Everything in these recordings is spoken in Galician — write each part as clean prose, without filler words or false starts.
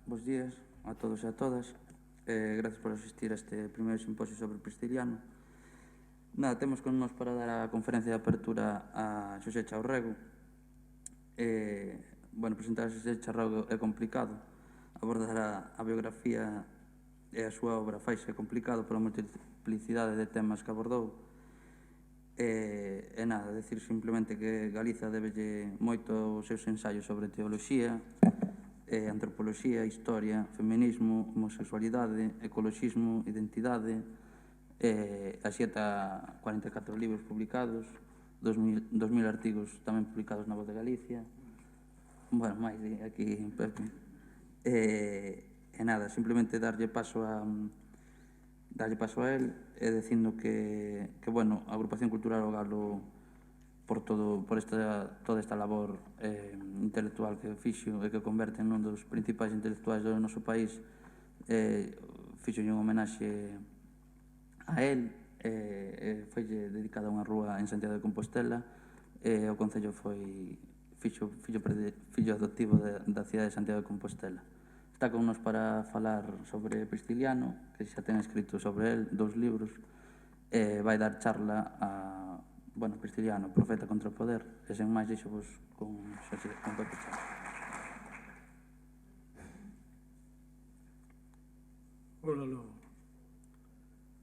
bos días a todos e a todas. Gracias por asistir a este primeiro simposio sobre o Prisciliano. Nada, temos con nós para dar a conferencia de apertura a Xosé Chaurrego. Presentar a Xosé Chaurrego é complicado. Abordar a biografía e a súa obra faise complicado pola multiplicidade de temas que abordou. Decir simplemente que Galiza debelle moito os seus ensaios sobre teoloxía, antropoloxía, historia, feminismo, homosexualidade, ecoloxismo, identidade, así ata 44 libros publicados, 2000 artigos tamén publicados na Voz de Galicia. Bueno, máis aquí Pepe. Simplemente darlle paso a él, dicindo que a Agrupación Cultural O Galo por toda esta labor intelectual que fixo e que converte en un dos principais intelectuais do noso país, fixo un homenaxe a él, foi dedicada a unha rúa en Santiago de Compostela, e o Concello foi fillo adoptivo da cidade de Santiago de Compostela. Está con nos para falar sobre Prisciliano, que xa ten escrito sobre él 2 libros, vai dar charla a Prisciliano, profeta contra o poder, e sen máis dixo vos con Pepe Chá. Ola, Lobo.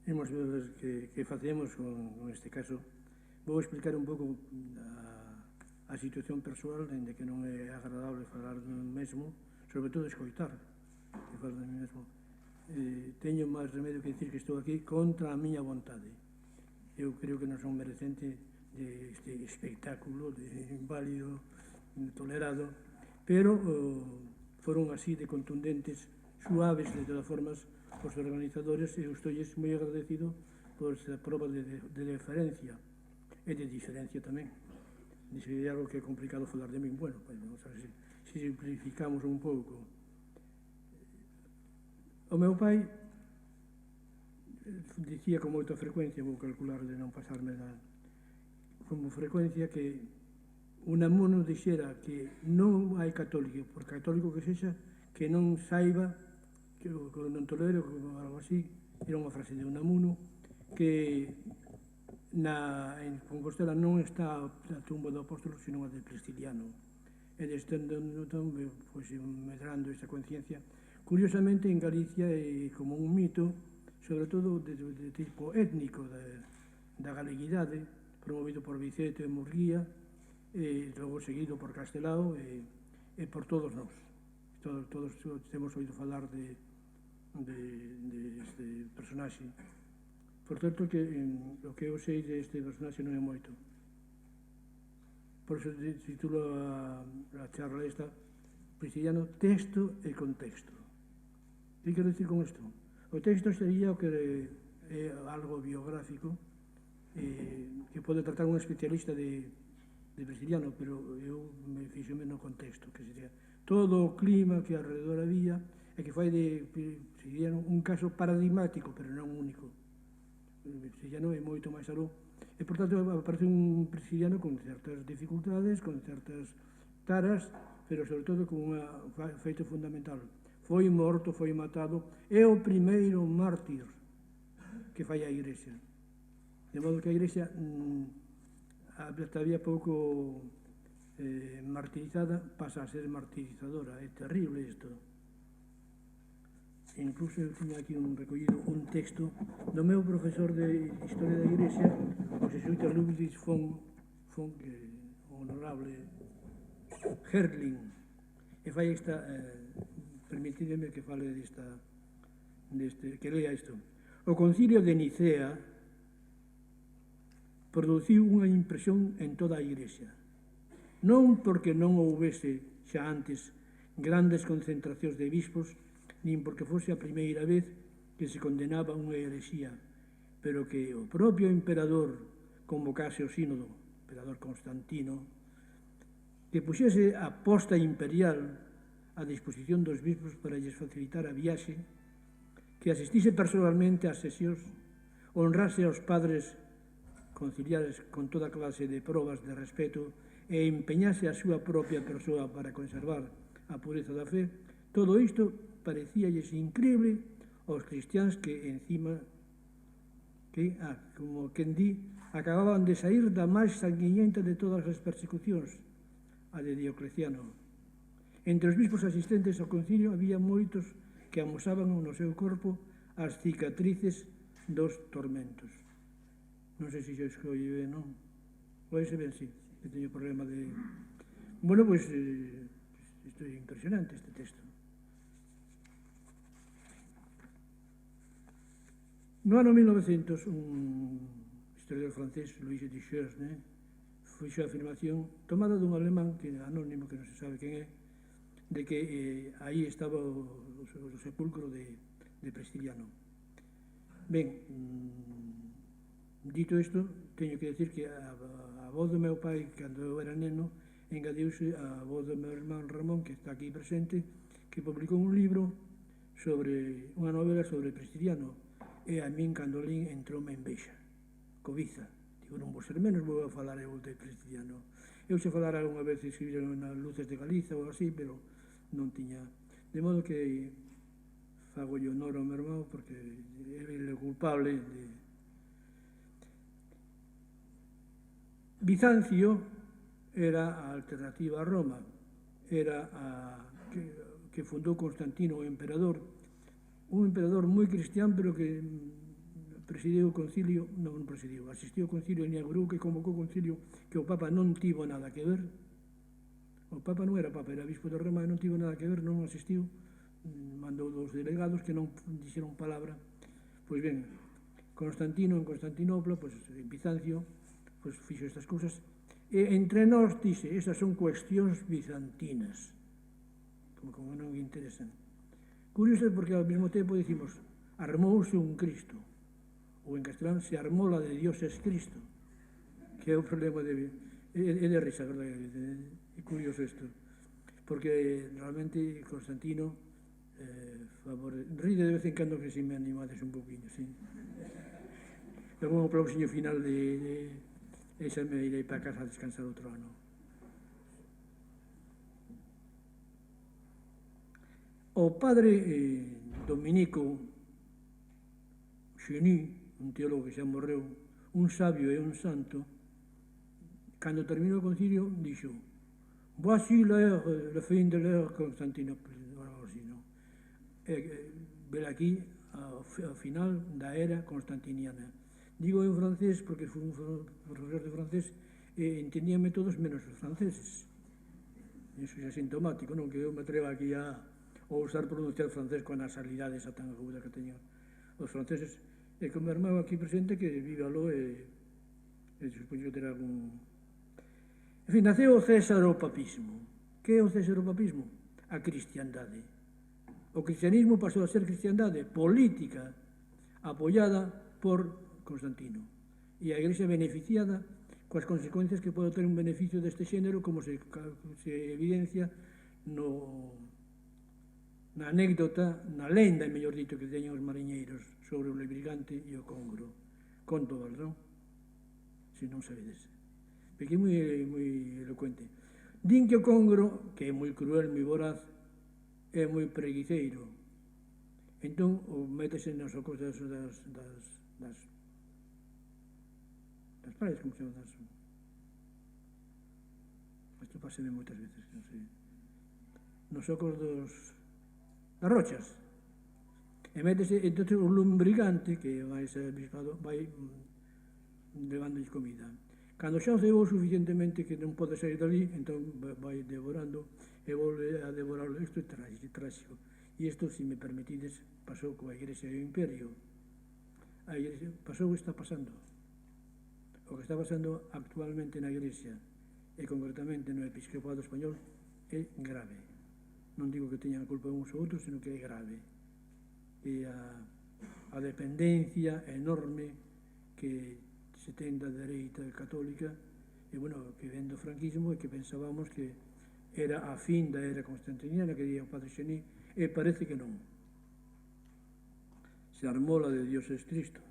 Imos ver que facemos con este caso. Vou explicar un pouco a situación persoal, dende que non é agradable falar do mesmo, sobre todo escoitar que falar do mesmo. Teño máis remedio que dicir que estou aquí contra a miña vontade. Eu creo que non son merecente deste espectáculo de inválido, intolerado, pero foron así de contundentes, suaves de todas formas, os organizadores, e eu estou moi agradecido por esa prova de deferencia e de diferencia tamén. Dice algo que é complicado falar de min. Bueno, vamos a ver se simplificamos un pouco. O meu pai dicía con moita frecuencia, vou calcular de non pasarme como frecuencia, que Unamuno dixera que non hai católico, por católico que sexa, que non saiba, que non tolere, ou algo así, era unha frase de Unamuno, que en Compostela non está a tumba do apóstolo, sino a de Prisciliano. E desde entón, pois, medrando esta conciencia. Curiosamente, en Galicia é como un mito, sobre todo de tipo étnico, da galeguidade, promovido por Vicente e Murguía, e logo seguido por Castelao e por todos nós. Todos temos oído falar de este personaxe. Por certo, que o que eu sei deste personaxe non é moito. Por iso titulo a charla esta Prisciliano, texto e contexto. Que quero dicir con isto? O texto sería o que é algo biográfico, que pode tratar un especialista de Prisciliano, pero eu me fixome no contexto, que sería todo o clima que alrededor había e que fai de Prisciliano un caso paradigmático, pero non único. Prisciliano é moito máis aló, e por tanto aparece un Prisciliano con certas dificultades, con certas taras, pero sobre todo con un feito fundamental. Foi morto, foi matado, é o primeiro mártir que fai a Igrexa. De modo que a Igrexa había pouco martirizada, pasa a ser martirizadora. É terrible isto. Incluso eu tiña aquí recollido un texto do meu profesor de Historia da Igrexa, o jesuita Ludwig von honorable Hertling, e fai esta, permitideme que fale que lea isto. O Concilio de Nicea produciu unha impresión en toda a Igrexa, non porque non houvese xa antes grandes concentracións de bispos, nin porque fose a primeira vez que se condenaba unha herexía, pero que o propio emperador convocase o sínodo, emperador Constantino, que puxese a posta imperial a disposición dos bispos para lles facilitar a viaxe, que asistise personalmente ás sesións, honrase aos padres conciliares con toda clase de probas de respeto e empeñase a súa propia persoa para conservar a pureza da fe, todo isto parecíalles increíble aos cristiáns que encima como quen di, acababan de sair da máis sanguiñenta de todas as persecucións, a de Diocleciano. Entre os bispos asistentes ao concilio había moitos que amosaban no seu corpo as cicatrices dos tormentos. Non sei se xo escolle ben, non? Pode ser ben, sí, que teño problema de... Bueno, pois, isto é impresionante, este texto. No ano 1900, un historiador francés, Louis de Chesne, fixo a afirmación tomada dun alemán que anónimo, que non se sabe quen é, de que aí estaba o sepulcro de Prestiliano. Ben, dito isto, teño que decir que a voz do meu pai, cando eu era neno, engadiuse a voz do meu irmán Ramón, que está aquí presente, que publicou un libro sobre unha novela sobre Prestiliano, e a min, cando lín, entroume en veixa, cobiza. Digo, non vou ser menos, vou a falar eu de Prestiliano. Eu xe falara algunha vez, escribiron nas Luces de Galiza ou así, pero non tiña... De modo que fago yo honor ao meu irmão, porque é o culpable de... Bizancio era a alternativa a Roma, era a que fundou Constantino, o emperador, un emperador moi cristián, pero que presidiu o concilio, non presidiu, asistiu ao concilio e inaugurou, que convocou o concilio, que o Papa non tivo nada que ver. O Papa non era Papa, era bispo de Roma e non tivo nada que ver, non asistiu, mandou dos delegados que non dixeron palabra. Pois ben, Constantino en Constantinopla, pois en Bizancio, pois fixo estas cousas, e entre nós dixe, esas son cuestións bizantinas, como non me interesan. Curioso porque ao mesmo tempo dicimos, armouse un Cristo, ou en castelán, se armó la de Dios es Cristo, que é o problema de... É de risa, verdad? É curioso isto, porque realmente Constantino ríe de vez en cando que se me animades un poquinho, sí. Logo un aplausinho final de esa me irei para casa a descansar outro ano. O padre Dominico Cheny, un teólogo que xa morreu, un sabio e un santo, cando terminou o concilio, dixo: voici l'heure, le fin de l'heure Constantinople, así, non? Ver aquí ao final da era constantiniana. Digo en francés porque fui un profesor de francés e entendíame todos menos os franceses. Iso é sintomático, non? Que eu me atreva aquí a usar pronunciar francés coa nasalidade esa tan aguda que teñen os franceses. E con meu irmão aquí presente que vive aló e supoño que terá algún... En fin, naceu o césaropapismo. Que é o césaropapismo? A cristiandade. O cristianismo pasou a ser cristiandade política apoiada por Constantino. E a Igrexa beneficiada coas consecuencias que pode ter un beneficio deste xénero, como se evidencia na anécdota, na lenda, mellor dito, que teñen os mariñeiros sobre o Lebrigante e o Congro. Conto, non? Se non sabedes. Porque é moi elocuente. Din que o Congro, que é moi cruel, moi voraz, é moi preguiceiro. Entón, métese nas cosas das praias, como se chama? Isto páseme moitas veces, non sei. Nos ocos das rochas. E métese, entón, o lumbrigante, que vai ser bispado, vai levándolle comida. Cando xa o cebou suficientemente que non pode sair dali, entón vai devorando e volve a devorarlo. Isto é tráxico. E isto, se me permitides, pasou coa Igrexa e o Imperio. A Igrexa pasou, está pasando. O que está pasando actualmente na Igrexa, e concretamente no Episcopado Español, é grave. Non digo que teñan a culpa uns ou outros, senón que é grave. E a dependencia enorme que se ten da dereita católica, e, bueno, que ven do franquismo, e que pensábamos que era a fin da era constantiniana, que día o padre Cheny, e parece que non. Se armó la de Dios es Cristo.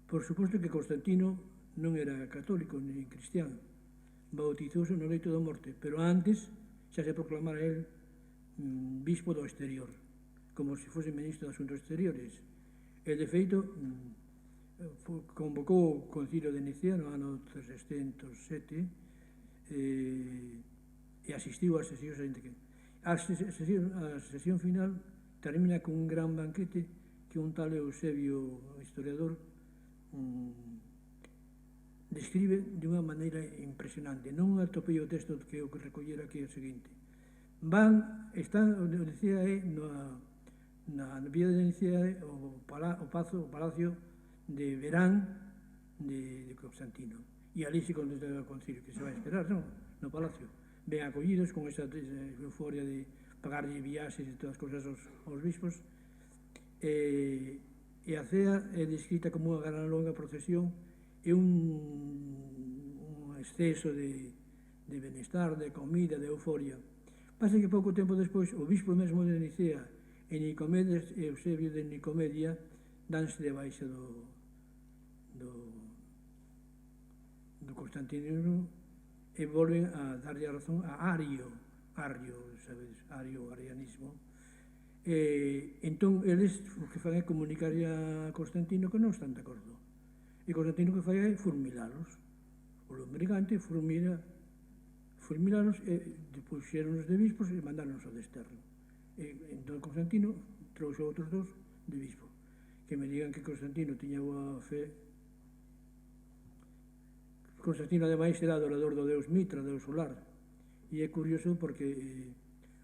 Por suposto que Constantino non era católico ni cristiano, bautizouse no leito da morte, pero antes xa se proclamara el bispo do exterior, como se fose ministro de Asuntos Exteriores. E, de feito, convocou o Concilio de Nicea no ano 307 e asistiu ás sesións. A sesión final termina con un gran banquete que un tal Eusebio, historiador, describe de unha maneira impresionante. Non atopei o texto que o que recollera aquí é o seguinte. Están, o Nicea é na vía de Nicea é o palacio de Verán de Constantino. E ali se contesta o concilio, que se vai esperar, non? No palacio. Ben acollidos con esa euforia de pagarlle viaxes e todas as cousas aos bispos. E a cea é descrita como unha gran longa procesión e un exceso de benestar, de comida, de euforia. Pasa que pouco tempo despois o bispo mesmo de Nicea e Nicomedes e Eusebio de Nicomedia danse de baixa do constantinismo e volven a darlle a razón a Ario, sabedes, Ario, arianismo. Entón, eles o que fan é comunicarlle a Constantino que non están de acordo. E Constantino o que fai é fulminalos. O lombrigante fulminalos e puxéronos de bispos e mandáronos ao desterro. Entón, Constantino trouxe outros dos de bispo. Que me digan que Constantino tiña boa fe. Constantino, ademais, era adorador do deus Mitra, deus solar. E é curioso porque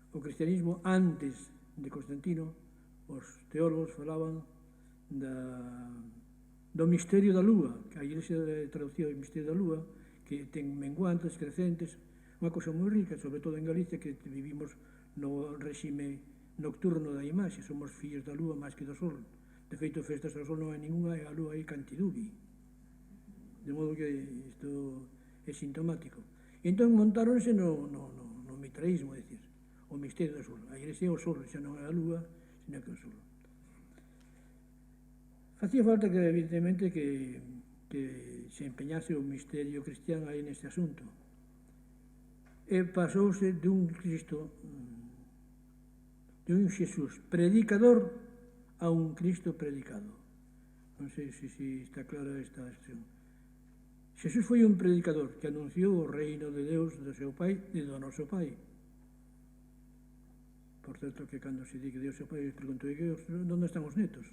o cristianismo, antes de Constantino, os teólogos falaban do misterio da lúa, que a Iglesia traducía o misterio da lúa, que ten menguantes, crecentes, unha cosa moi rica, sobre todo en Galicia, que vivimos no réxime nocturno da imaxe, somos fillos da lúa máis que do sol. De feito, festas ao sol non hai ninguna e a lúa hai cantidubi. De modo que isto é sintomático. E entón montáronse no mitraísmo, é dicir, o misterio do sol. A Iglesia é o sol, xa non é a lúa, sino que é o sol. Facía falta que, evidentemente, que se empeñase o misterio cristián aí neste asunto. E pasouse dun Cristo, de un Xesús predicador a un Cristo predicado. Non sei se está clara esta expresión. Xesús foi un predicador que anunciou o reino de Deus do seu Pai e do noso Pai. Por certo, que cando se di que Deus é o Pai, preguntou, onde están os netos?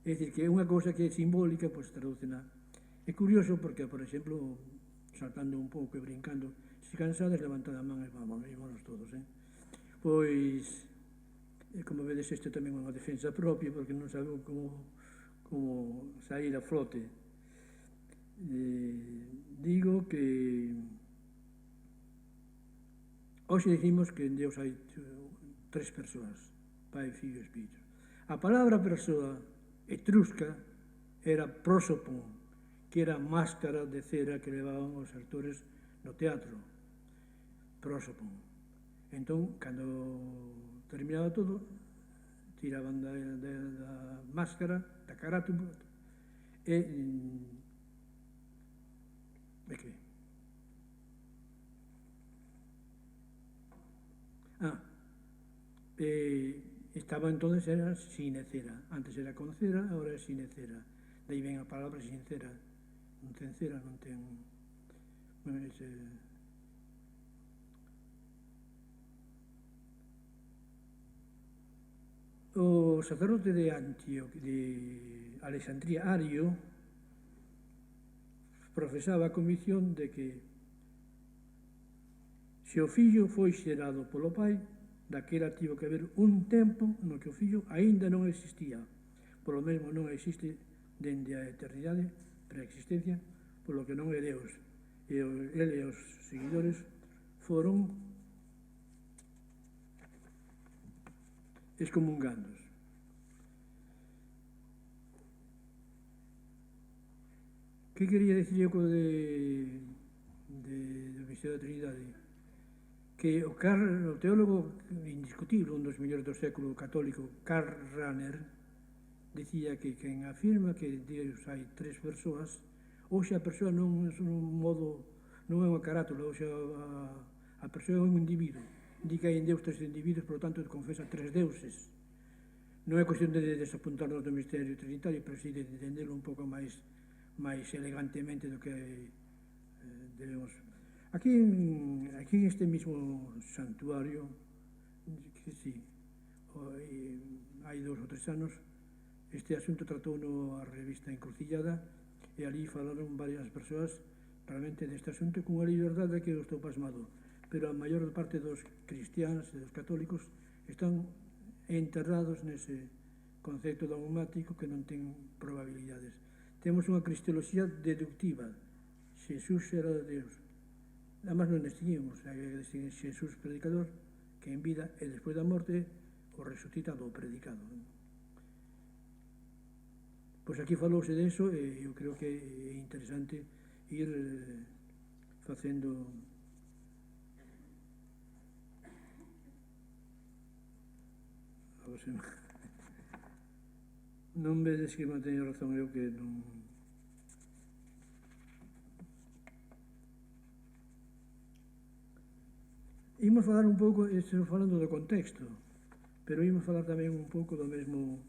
É dicir, que é unha cousa que é simbólica, pois traducena. É curioso porque, por exemplo, saltando un pouco e brincando, se cansades, levantad a man e vámonos todos, Pois, como vedes, isto tamén é unha defensa propia, porque non sabemos como sair a flote. Digo que hoxe dicimos que en Deus hai tres persoas, Pai, Filho e Espírito. A palabra persoa etrusca era prosopon, que era a máscara de cera que levaban os actores no teatro. Prosopon. Entón, cando terminaba todo, tiraban da máscara, da carátula, e que? Estaba entonces, era sinecera. Antes era con cera, agora é sinecera. Daí ven a palabra sincera. Non ten cera, non ten... O sacerdote de Alexandría, Ario, profesaba a convicción de que se o fillo foi xerado polo pai, daquela tivo que haber un tempo no que o fillo aínda non existía. Polo mesmo non existe dende a eternidade, preexistencia, polo que non é Deus. E ele e os seguidores foron excomungandos. Que quería dicir eu co do misterio da Trinidade? Que o teólogo indiscutible, un dos mellores do século católico, Karl Rahner, dicía que quen afirma que Deus hai tres persoas, hoxe a persoa non é un modo, non é unha carátula, hoxe a A persoa é un individuo. Indica que hai en Deus tres individuos, por lo tanto, confesa tres deuses. Non é cuestión de desapuntarnos do misterio trinitario, pero sí de entenderlo un pouco máis elegantemente do que debemos. Aquí en este mismo santuario, que sí, hai 2 ou 3 anos, este asunto tratou a revista Encrucillada, e ali falaron varias persoas realmente deste asunto cunha liberdade que eu estou pasmado, pero a maior parte dos cristianos e dos católicos están enterrados nese concepto dogmático que non ten probabilidades. Temos unha cristoloxía deductiva. Xesús era Deus. Además non distinguimos Xesús predicador, que en vida e despois da morte o resucitado o predicado. Pois aquí falouse de eso e eu creo que é interesante ir facendo non vedes que non teño razón eu que non. Imos falar un pouco, estou falando do contexto, pero imos falar tamén un pouco do mesmo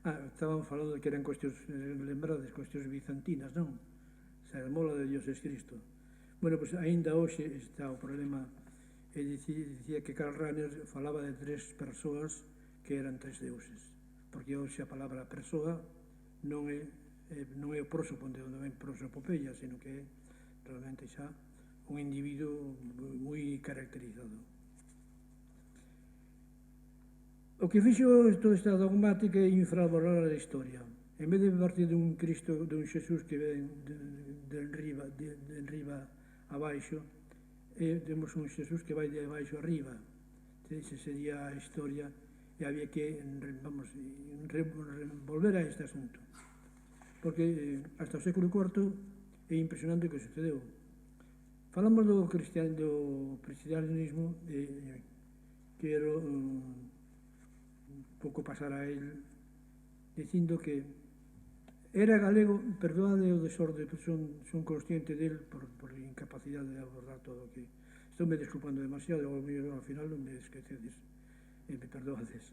estaban falando de que eran cuestións, lembrades, cuestións bizantinas, non? Sermola de Dios es Cristo. Bueno, pois aínda hoxe está o problema, e dicía que Karl Rahner falaba de tres persoas que eran tres deuses, porque hoxe a palabra persoa non é o prósopo onde ven prosopopeia, sino que é realmente xa un individuo moi caracterizado. O que fixo toda esta dogmática é infravalorar a historia. En vez de partir dun Cristo, dun Xesús que ven de enriba a baixo, temos un Xesús que vai de baixo a arriba. Esa sería a historia e había que, volver a este asunto. Porque hasta o século IV é impresionante o que sucedeu. Falamos do cristianismo, quero pouco pasar a él dicindo que era galego, perdoade o desorde, son consciente del por incapacidade de abordar todo o que estou me desculpando demasiado, ao final non me esquecedes e me perdoades.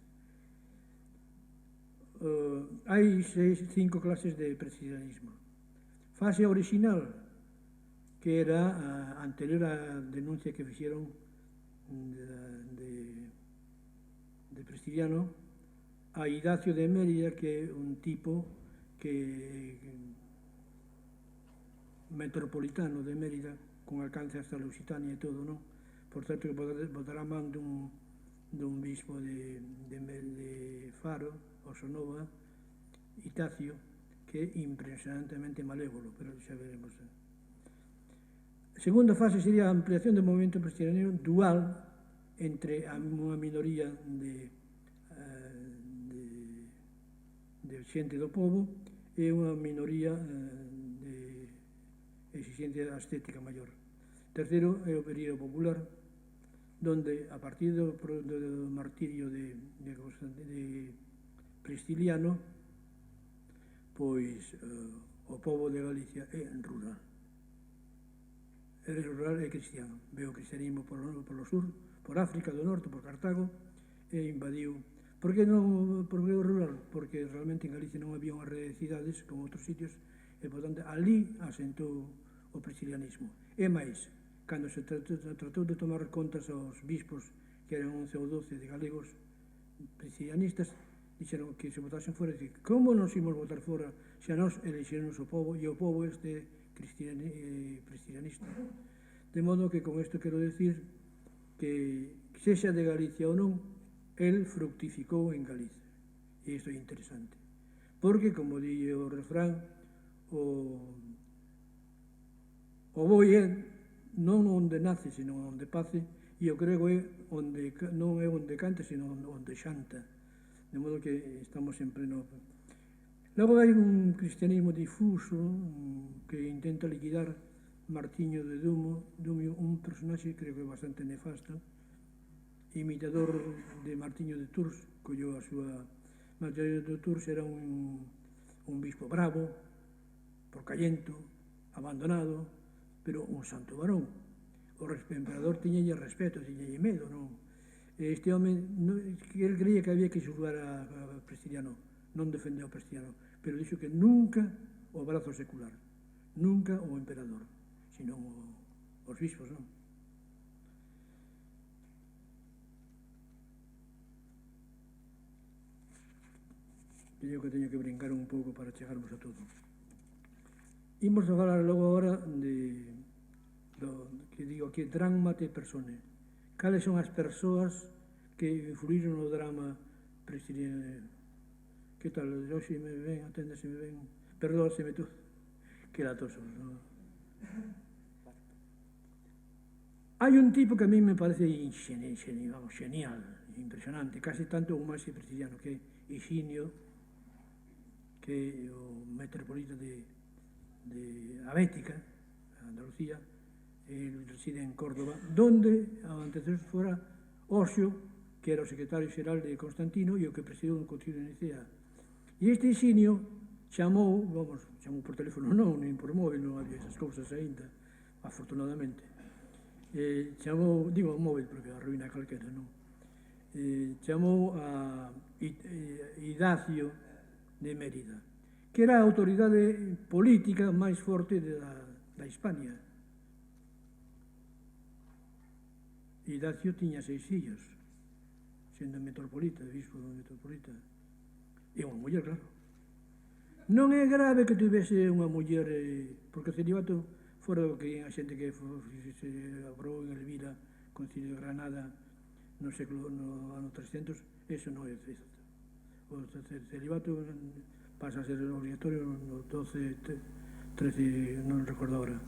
Hai 5 clases de cristianismo. Fase original, que era anterior á denuncia que fixeron de Prestigiano, a Idacio de Mérida, que é un tipo metropolitano de Mérida, con alcance hasta Lusitania e todo, non? Por certo, que botará man dun bispo de Faro, Osonova, Itacio, que é impresionantemente malévolo, pero xa veremos. A segunda fase sería a ampliación do movimento cristiano dual entre unha minoría de xente do povo e unha minoría de exigencia estética maior. Terceiro é o período popular, donde a partir do martirio de Prestiliano, pois o povo de Galicia é rural. É rural e cristiano. Veo o cristianismo polo sur, por África do Norte, por Cartago, e invadiu. Por que o rural? Porque realmente en Galicia non había unhas redes de cidades como outros sitios, e, por tanto, ali asentou o prestilianismo. E máis, cando se tratou de tomar contas aos bispos, que eran 11 ou 12 de galegos prestilianistas, dixeron que se votasen fora, e como nos imos votar fora se a nós elexernos o povo, e o povo este prestilianista? De modo que con isto quero decir que sexa de Galicia ou non, el fructificou en Galicia. E isto é interesante. Porque, como di o refrán, o boi é non onde nace, sino onde pace, e o grego é non é onde canta, sino onde xanta. De modo que estamos en pleno. Logo hai un cristianismo difuso que intenta liquidar Martiño de Dumio, un personaxe creo que bastante nefasto, imitador de Martiño de Tours, colleu a súa Mateo de Tours era un bispo bravo, porcallento, abandonado, pero un santo varón. O emperador tiñalle respeto, tiñalle medo, non? Este home, el creía que había que xulgar a Prestiliano, non defendeu a Prestiliano, pero dixo que nunca o brazo secular, nunca o emperador, senón os bispos, non? Creo que teño que brincar un pouco para chegarmos a todo. Imos a falar logo agora que digo que drama te persone. Cales son as persoas que influíron no drama Prestiliano? Que tal? Hoxe me ven, aténdeseme ben. Perdóseme tú, que latoso, non? Hai un tipo que a mí me parece genial, impresionante, casi tanto como ese Prestiliano, que é Higinio, que é o metropolita de Abética, Andalucía, ele reside en Córdoba, donde o antecesor fora Osio, que era o secretario xeral de Constantino e o que presidiu o Concilio de Nicea. E este Higinio chamou por teléfono non, nin por móvil, non había esas cousas ainda, afortunadamente. Chamou, digo móvil porque a ruína calquera, non? Chamou a Idacio de Mérida, que era a autoridade política máis forte da Hispania. Idacio tiña 6 fillos, sendo metropolita, bispo metropolita. E unha muller, claro. Non é grave que tivese unha muller, porque o celibato, fora do que a xente que se aprobou en Elvira, Concilio de Granada, no ano 300, eso non é certo. O celibato pasa a ser obligatorio no 12, 13, non recordo agora.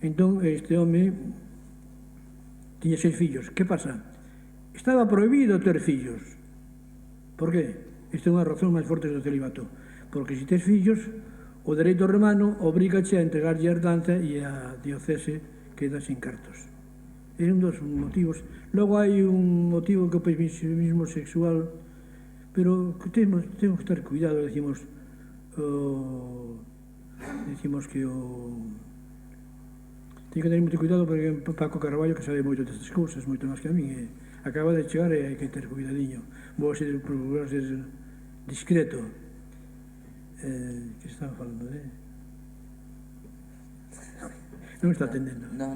Entón, este home tiña 6 fillos. Que pasa? Estaba prohibido ter fillos. Por que? Esta é unha razón máis forte do celibato. Porque se tes fillos, o dereito romano obrigache a entregarlle a herdanza e a diocese queda sin cartos. É un dos motivos. Logo hai un motivo que é o permisivismo sexual, pero temos que estar cuidado, decimos que teño que ter moito cuidado porque Paco Carballo, que sabe moito destas cousas, moito máis que a mí, acaba de chegar e hai que ter cuidadiño. Vou procurar ser discreto. Que estaba falando de? Non está atendendo. Non.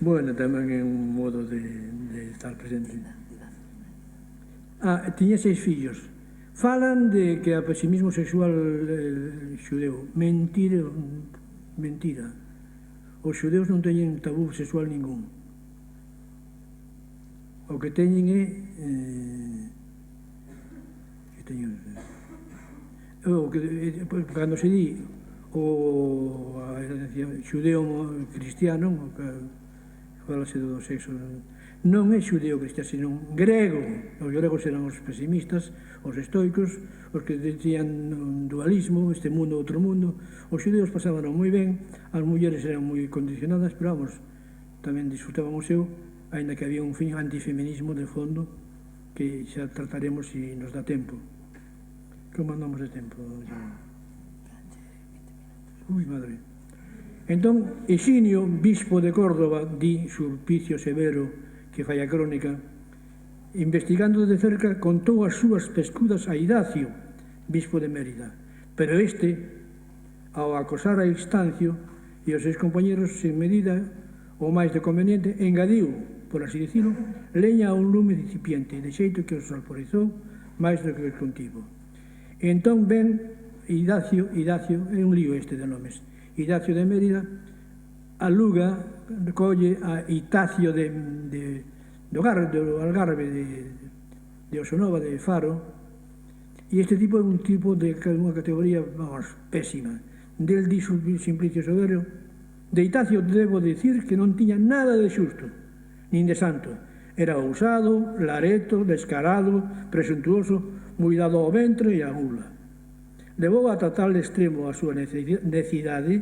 Bueno, tamén é un modo de estar presente. Tiña 6 fillos. Falan de que a pesimismo sexual xudeu. Mentira. Os xudeus non teñen tabú sexual ningún. O que teñen é... cando se di o xudeo cristiano, falase do sexo, non é xudeo cristiano, sino grego. Os gregos eran os pesimistas, os estoicos, os que decían un dualismo, este mundo, outro mundo. Os xudeos pasaban moi ben, as mulleres eran moi condicionadas, pero vamos, tamén disfrutaban o seu, ainda que había un fin antifeminismo de fondo, que xa trataremos se nos dá tempo. Como andamos de tempo? Ui, madre. Entón, Higinio, bispo de Córdoba, di Sulpicio Severo, que fai a crónica, investigando de cerca, contou as súas pescudas a Idacio, bispo de Mérida. Pero este, ao acosar a Instancio e os seus compañeros, sen medida o máis de conveniente, engadiu, por así dicilo, leña a un lume incipiente, de xeito que os alporizou máis do que el contigo. E entón ven Idacio, é un lío este de nomes, Idacio de Mérida, aluga, colle a Itacio do Algarve, de Osonova, de Faro, e este tipo é un tipo de unha categoría, vamos, pésima. Del di Simplicio Severo, de Itacio debo dicir que non tiña nada de xusto, nin de santo. Era ousado, lareto, descarado, presuntuoso, moi dado ao ventre e á gula. Levou ata tal extremo a súa necidade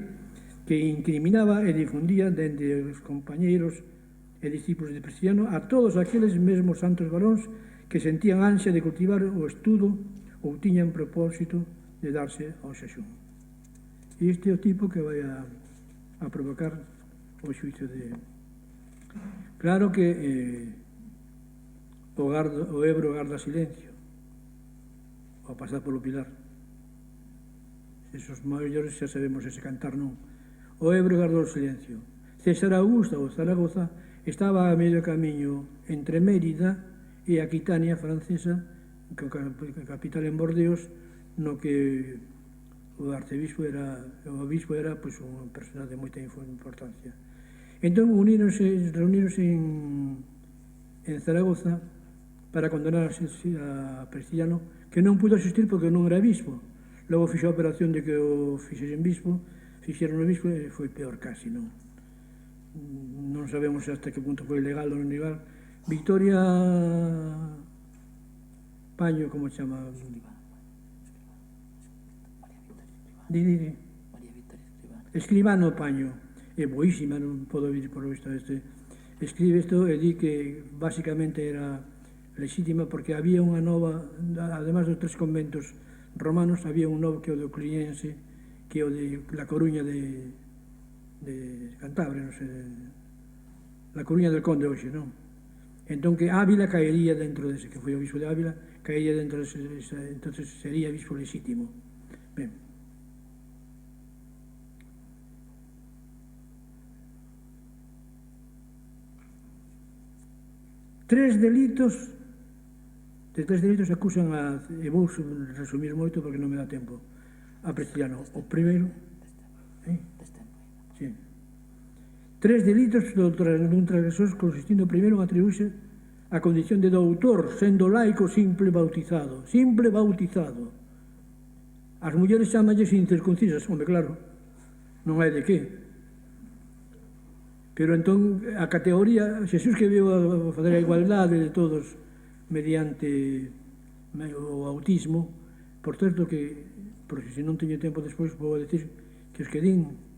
que incriminaba e difundía dende os compañeiros e discípulos de Prestiliano a todos aqueles mesmos santos varóns que sentían ansia de cultivar o estudo ou tiñan propósito de darse ao xaxún. E este é o tipo que vai a provocar o xuicio de... Claro que o Ebro garda silencio ao pasar polo Pilar. Esos maiores xa sabemos ese cantar, non? O Ebro gardou silencio. César Augusto ou Zaragoza estaba a medio camiño entre Mérida e Aquitania francesa, que a capital en Bordeos, no que o obispo era pois, un personaje de moita importancia. Entón, reunironse en Zaragoza para condenar a Prestigiano, que non pudo asistir porque non era bispo. Logo fixo a operación de que o fixeron bispo, fixeron o bispo e foi peor casi, non? Non sabemos hasta que punto foi legal ou non legal. Victoria Paño, como se chama? María Victoria Escribano Paño, é boísima, non podo vir por visto escribe isto e di que basicamente era legítima porque había unha nova, además dos 3 conventos romanos, había un novo que o de Ocliense, que o de La Coruña de Cantabria, non sei, La Coruña del Conde hoxe, non? Entón que Ávila caería dentro dese, que foi o bispo de Ávila, caería dentro dese, entonces sería bispo legítimo. Ben. De tres delitos acusan e vou resumir moito porque non me dá tempo, a Prestigiano. O primeiro... Sí. 3 delitos dun transgresor consistindo primeiro en atribuirse a condición de doutor, sendo laico simple bautizado. Simple bautizado. As mulleres chamanlles incircuncisas, home, claro, non hai de que. Pero entón, a categoría, Xesús que viu a fazer a igualdade de todos mediante o autismo, por certo que, porque se non teño tempo despois, vou decir que os que din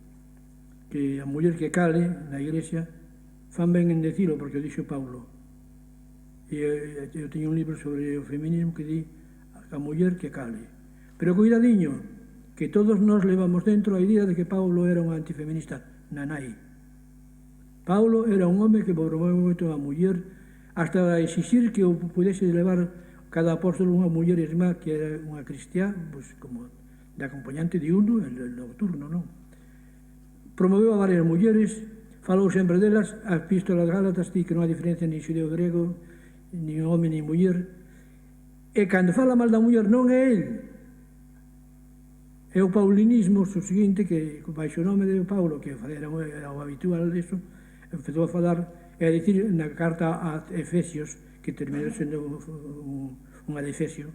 que a muller que cale na iglesia fan ben en decilo, porque o dixo Paulo. E eu teño un libro sobre o feminismo que di a muller que cale. Pero cuidadiño, que todos nós levamos dentro a idea de que Paulo era un antifeminista. Nanai. Paulo era un home que promoveu moito a muller hasta exixir que o pudese levar cada apóstolo unha muller irmá que era unha cristiá, pois, como de acompañante diurno e nocturno, non? Promoveu a varias mulleres, falou sempre delas, a epístola de Gálatas di que non hai diferencia ni xudeo-grego, ni home ni muller, e cando fala mal da muller non é el, é o paulinismo, o seguinte, que baixo o nome de Paulo, que era o habitual disso, empezou a falar e a dicir na carta a Efesios, que terminou sendo unha de Efesio,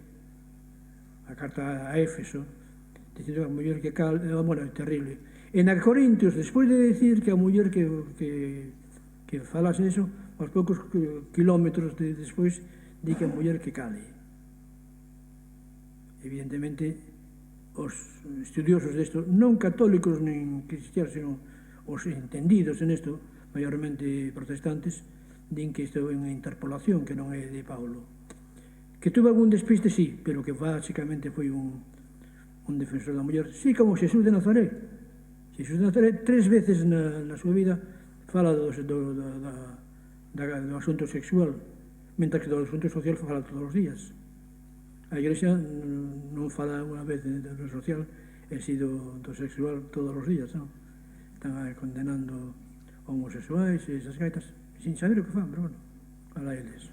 a carta a Éfeso, dicindo a muller que cal, bueno, é terrible. E na Corintios, despois de dicir que a muller que falase eso, aos poucos kilómetros despois, di que a muller que cale. Evidentemente, os estudiosos desto, non católicos nin cristianos, senón os entendidos en isto, maiormente protestantes, din que isto é unha interpolación, que non é de Paulo. Que tuvo algún despiste, sí, pero que básicamente foi un defensor da muller, sí, como Xesús de Nazaret. Xesús de Nazaret 3 veces na súa vida fala do asunto sexual, mentre que do asunto social fala todos os días. A Igrexa non fala unha vez do social, e si do sexual todos os días, non? Están condenando homosexuais e esas gaitas, sin saber o que fan, pero bueno, alá eles.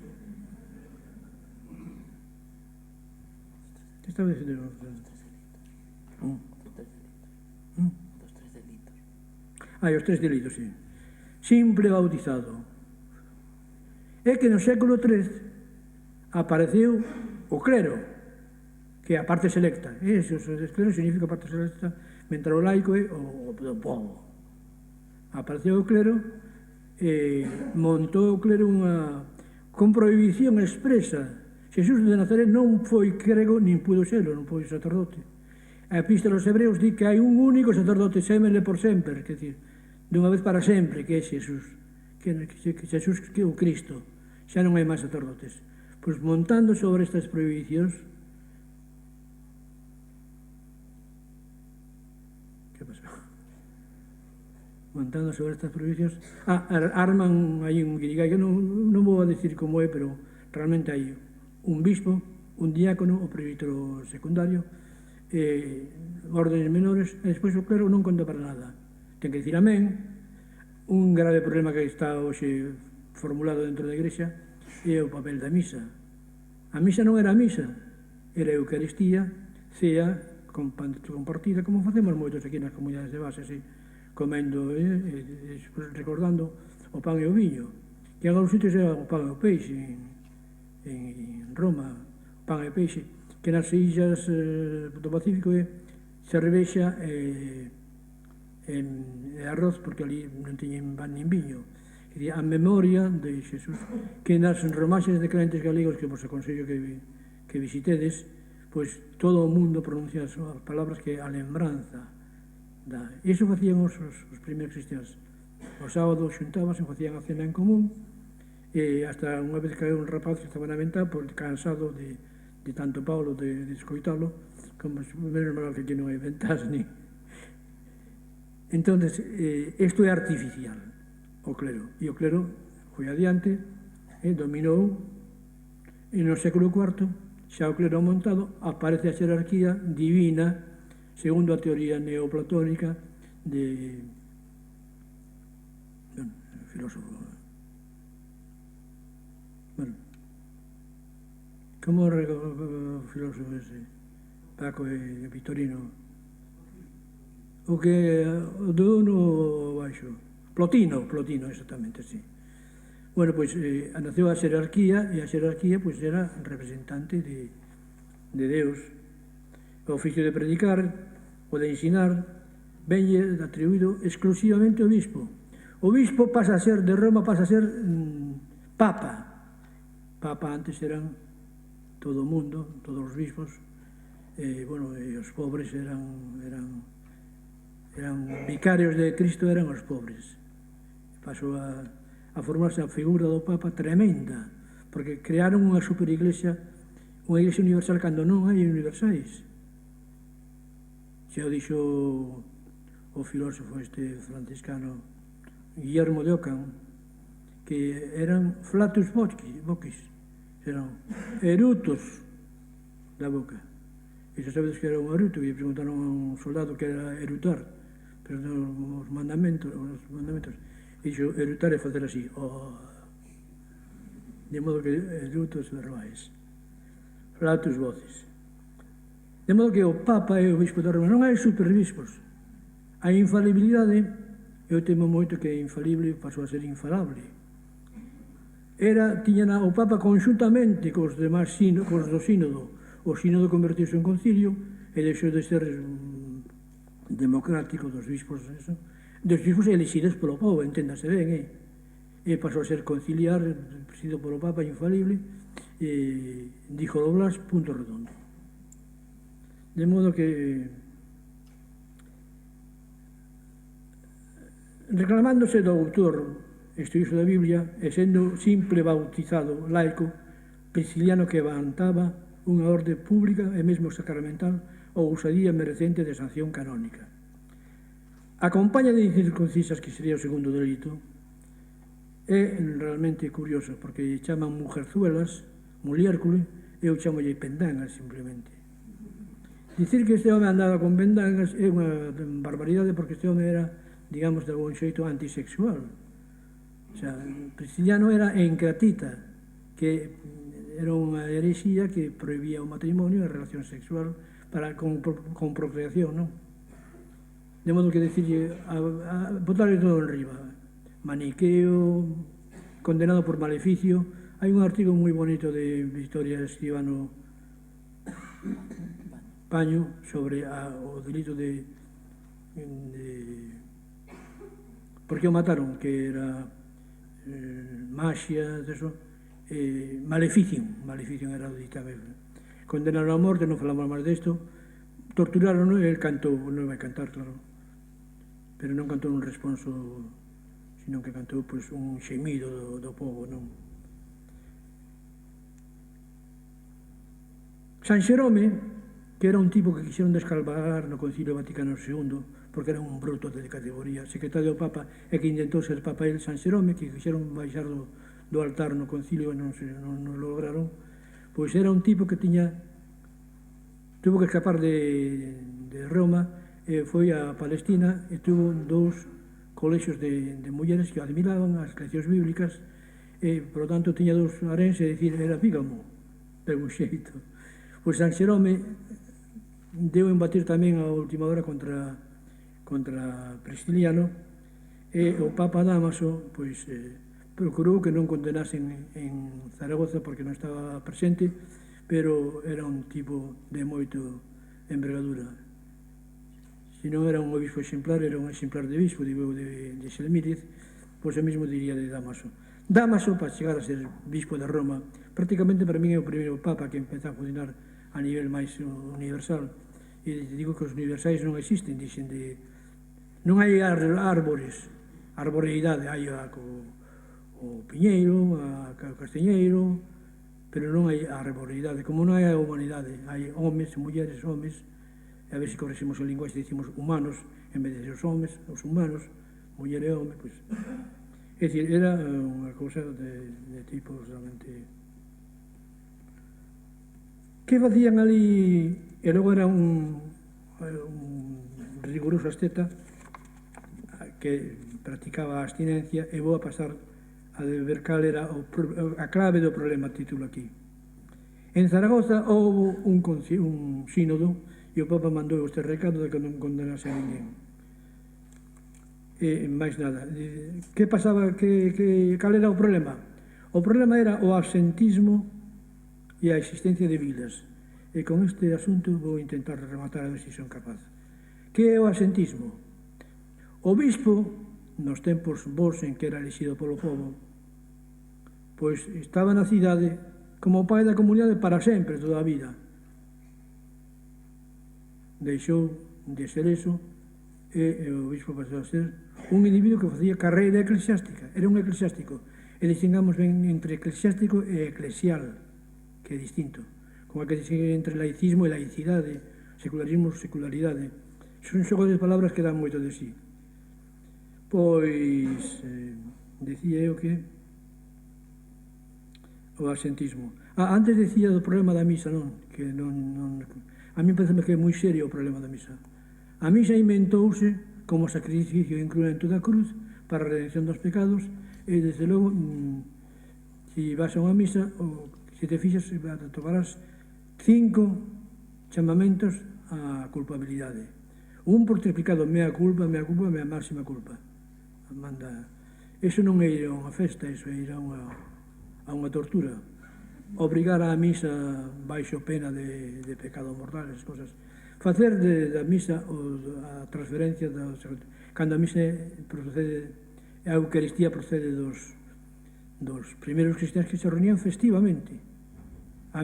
Que estaba dicindo? Dos tres delitos. Os 3 delitos, sí. Simple bautizado. É que no século III apareceu o clero, que é a parte selecta. Eso, o clero significa parte selecta, mentre o laico é o povo. Apareceu o clero e montou o clero con prohibición expresa. Xesús de Nazaret non foi grego nin pudo serlo, non foi sacerdote. A epístola aos Hebreos di que hai un único sacerdote, sémele por sempre, quer dizer, dunha vez para sempre, que é Xesús, que Xesús que é o Cristo, xa non hai máis sacerdotes. Pois montando sobre estas prohibicións, que pasou? Montando sobre estas prohibicións, arman aí un guirigay, que non vou a decir como é, pero realmente hai un bispo, un diácono, o presbítero secundario, órdenes menores, e despois o clero non conta para nada. Ten que dicir amén. Un grave problema que está hoxe formulado dentro da Igrexa é o papel da misa. A misa non era a misa, era a Eucaristía, cea compartida, como facemos moitos aquí nas comunidades de base, así, comendo, recordando o pan e o viño. Que en alguns sitios era o pan e o peixe, en Roma, pan e peixe, que nas illas do Pacífico é cervexa e arroz, porque ali non teñen pan nin viño. A memoria de Xesús, que nas romaxes de crentes galegos que vos aconsello que visitedes, pois todo o mundo pronuncia as palabras que a lembranza da. Iso facían os primeiros cristianos. O sábado xuntábanse, facían a cena en común, e hasta unha vez caeu un rapaz que estaba na ventá, cansado de tanto Paulo de escoitalo, como menos mal que aquí non hai ventás ni. Entón, isto é artificial, o clero. E o clero foi adiante, dominou, e no século IV, xa o clero montado, aparece a xerarquía divina, segundo a teoría neoplatónica de filósofo. Bueno, como o filósofo ese, Paco e Vitorino? O que do uno baixo. Plotino, exactamente, sí. Bueno, pois naceu a xerarquía, e a xerarquía pois era representante de Deus. O oficio de predicar, o de ensinar, venlle atribuído exclusivamente ao bispo. O bispo pasa a ser, de Roma pasa a ser papa. Papa antes eran todo o mundo, todos os bispos, e os pobres eran vicarios de Cristo, eran os pobres. Pasou a formarse a figura do Papa tremenda, porque crearon unha superiglesia, unha iglesia universal cando non hai universais. Xa o dixo o filósofo este franciscano Guillermo de Ockham, que eran flatus vocis, eran erutos da boca. E xa sabedes que era un eruto, e preguntaron a un soldado que era erutar, pero os mandamentos, e dixo, erutar é facer así, de modo que erutos verbais, flatus vocis. De modo que o Papa e o Bispo de Roma non hai superbispos. A infalibilidade, eu temo moito que infalible pasou a ser infalable. Tiñan o Papa conxuntamente cos demais cos do sínodo. O sínodo convertiuse en concilio e deixou de ser democrático dos bispos elixidos polo povo, enténdase ben, e pasou a ser conciliar, presidido polo Papa infalible, díjolo Blas, punto redondo. De modo que, reclamándose do autor estudioso da Biblia e sendo simple bautizado laico, Prisciliano que levantaba unha orde pública e mesmo sacramental ou usadía merecente de sanción canónica. A compaña de incircuncisas, que sería o segundo delito, é realmente curioso, porque chaman mujerzuelas, muliércule, e eu chamolle pendangas, simplemente. Dicir que este home andaba con pendangas é unha barbaridade, porque este home era, digamos, de algún xeito antisexual. O sea, Prisciliano era encratita, que era unha herexía que prohibía o matrimonio e a relación sexual con procreación, non? De modo que decirlle, botarle todo en riba. Maniqueo, condenado por maleficio. Hai un artigo moi bonito de Victoria Escribano Paño sobre o delito de por que o mataron, que era maxia, maleficium era o ditame. Condenaron a morte, non falamos máis desto, torturaron, e el cantou, non vai cantar, claro, pero non cantou un responso, sino que cantou un xemido do povo, non? San Xerome, que era un tipo que quixeron descalvar no Concilio Vaticano II, porque era un bruto de categoría, secretario do Papa, e que intentou ser Papa el, San Xerome, que quixeron baixar do altar no Concilio e non lograron, pois era un tipo que tuvo que escapar de Roma, e foi a Palestina e tuvo 2 colexios de mulleres que admiraban as leccións bíblicas e, por lo tanto, tiña 2 haréns, e dicir, era bígamo, de un xeito. Pois San Xerome deu en batir tamén a última hora contra Prisciliano, e o Papa Dámaso pois, procurou que non condenasen en Zaragoza porque non estaba presente, pero era un tipo de moito envergadura. Se non era un obispo exemplar, era un exemplar de bispo, digo, de Xelmírez, pois o mesmo diría de Dámaso. Dámaso, para chegar a ser bispo de Roma, prácticamente para mí é o primeiro papa que empeza a funcionar a nivel máis universal. E digo que os universais non existen, dixen de... Non hai árbores, arboreidade, hai o piñeiro, o castañeiro, pero non hai arboreidade, como non hai a humanidade, hai homes, mulleres, homes, e a ver se correxemos o linguaxe, dicimos humanos, en vez de os homes, os humanos, muller e home, pois... É dicir, era unha cousa de tipos realmente... Que facían ali? E logo era un riguroso asceta que practicaba a abstinencia, e vou a pasar a ver cal era a clave do problema, título aquí. En Zaragoza houve un sínodo e o Papa mandou este recado de que non condenase a ninguén. E máis nada. Que pasaba? Cal era o problema? O problema era o absentismo e a existencia de vilas. E con este asunto vou intentar rematar a ver se son capaz. Que é o absentismo? O bispo, nos tempos vos en que era elexido polo povo, pois estaba na cidade como pai da comunidade para sempre, toda a vida. Deixou de ser eso e o bispo pasou a ser un individuo que facía carreira eclesiástica, era un eclesiástico, e distingamos ben entre eclesiástico e eclesial, que é distinto, como a que distingue entre laicismo e laicidade, secularismo e secularidade. Son xogos de palabras que dan moito de sí. Pois, decía eu que o absentismo. Antes decía do problema da misa, non? Que non a mí parece que é moi serio o problema da misa. A misa inventouse como sacrificio incruento da cruz para a redención dos pecados e, desde logo, se vas a unha misa, se te fixas, tomarás 5 chamamentos á culpabilidade. Un por ter pecado, mea culpa, mea máxima culpa. Eso non é ir a unha festa, eso é ir a unha tortura. Obrigar a misa baixo pena de pecado mortal, as cosas. Facer da misa a transferencia cando a misa procede, a Eucaristía procede dos primeiros cristianos que se reunían festivamente. A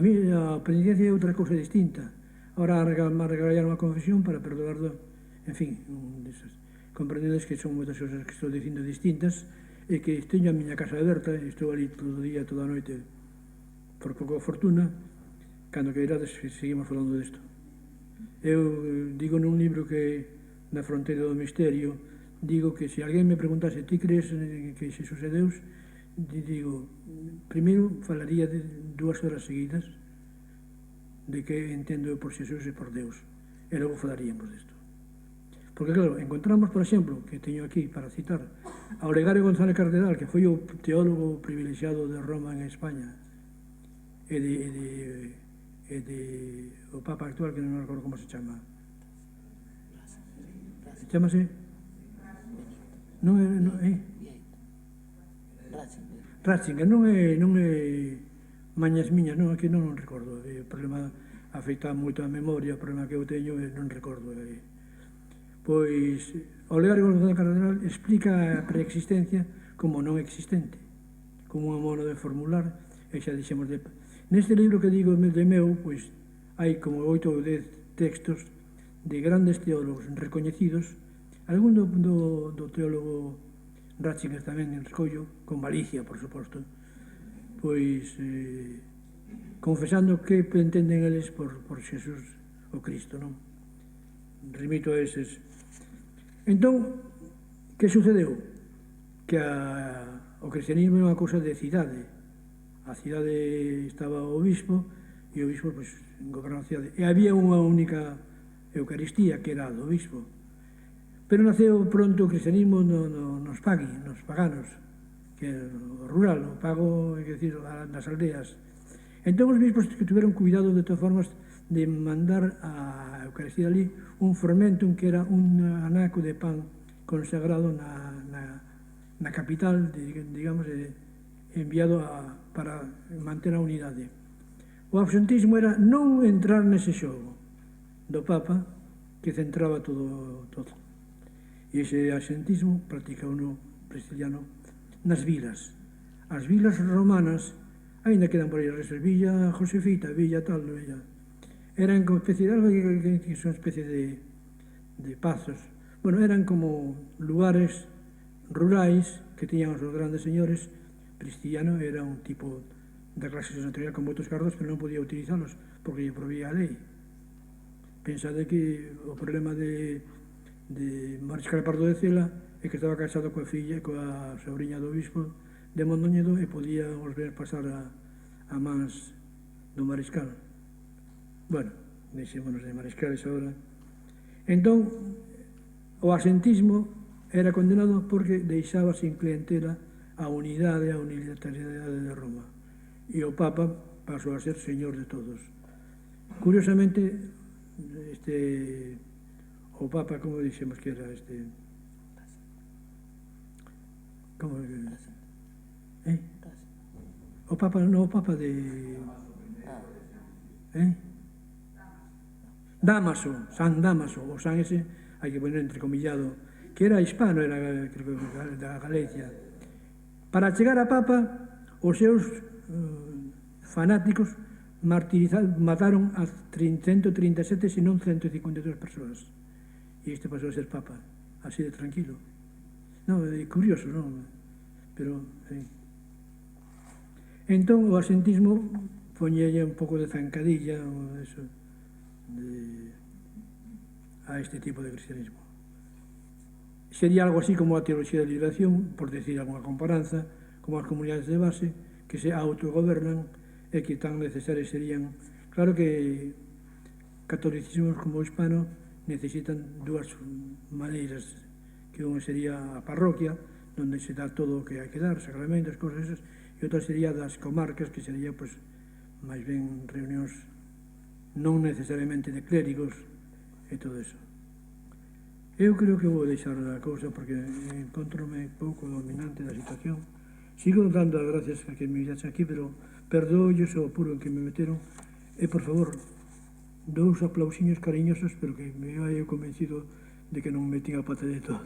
penitencia é outra cousa distinta. Ahora regalar unha confesión para perdoar en fin, comprendedes que son moitas cousas que estou dicindo distintas e que teño a miña casa aberta e estou ali todo o día, toda a noite, por pouco fortuna, cando que irades seguimos falando disto. Eu digo nun libro que na fronteira do misterio, digo que se alguén me preguntase ti crees que Xesús é Deus, digo, primeiro falaría de 2 horas seguidas de que entendo por Xesús e por Deus, e logo falaríamos disto. Porque, claro, encontramos, por exemplo, que teño aquí para citar, a Olegario González Cardenal, que foi o teólogo privilexiado de Roma en España, e o Papa actual, que non recordo como se chama. Chámase? Non é? Ratzinger, non é mañas miñas, non, que non recordo. O problema afecta moito a memoria, o problema que eu teño non recordo. Pois, Olegario González Cardenal explica a preexistencia como non existente, como un modo de formular, e xa dixemos de... Neste libro que digo de meu, pois, hai como 8 ou 10 textos de grandes teólogos recoñecidos, algún do teólogo Ratzinger tamén en recollo, con malicia, por suposto, pois confesando que entenden eles por Xesús o Cristo, non? Remito a eses. Entón, que sucedeu? Que o cristianismo é unha cousa de cidade. A cidade estaba o obispo, e o obispo pues, gobernaba a cidade. E había unha única Eucaristía, que era a do obispo. Pero naceu pronto o cristianismo nos paganos, que é o rural, o pago, é dicir, nas aldeas. Entón, os bispos que tiveron cuidado de todas formas de mandar a Eucaristía ali un fermentum que era un anaco de pan consagrado na capital, digamos, enviado para manter a unidade. O absentismo era non entrar nese xogo do Papa que centraba todo. E ese absentismo practicaba o cristiano nas vilas. As vilas romanas, ainda quedan por aí restos, Villa Josefita, Villa tal, Villa... eran como especie de, que son especie de pazos. Bueno, eran como lugares rurais que tiñan os grandes señores. Cristiano era un tipo da clase senatorial con moitos cargos, pero non podía utilizalos porque lle prohibía a lei. Pensade que o problema de Mariscal Pardo de Cela é que estaba casado coa filla, coa sobrinha do obispo de Mondoñedo, e podía volver pasar a mans do Mariscal. Bueno, deixémonos de Mariscales agora. Entón, o asentismo era condenado porque deixaba sin clientela a unidade, a unilateralidade de Roma. E o Papa pasou a ser señor de todos. Curiosamente, o Papa, como dixemos que era como o Papa, non o Papa de Dámaso, San Dámaso, o San ese, hai que poner entrecomillado, que era hispano, era creo que da Galicia. Para chegar a Papa, os seus fanáticos mataron a 137, senón 152 persoas. E este pasou a ser Papa, así de tranquilo. Non, é curioso, non? Pero, entón, o asentismo poñelle un pouco de zancadilla a este tipo de cristianismo. Sería algo así como a teoloxía de liberación, por decir alguna comparanza, como as comunidades de base, que se autogobernan e que tan necesarias serían. Claro que catolicismos como o hispano necesitan dúas maneiras, que unha sería a parroquia, onde se dá todo o que hai que dar, sacramentos, cosas esas, e outra sería das comarcas, que sería, pues, máis ben reunións non necesariamente de clérigos e todo eso. Eu creo que vou deixar a cousa porque encontrome pouco dominante da situación. Sigo dando as gracias a que me viaxe aquí, pero perdoolles o apuro en que me meteron e, por favor, dous aplausiños cariñosos, pero que me hai convencido de que non metín a pata de todo.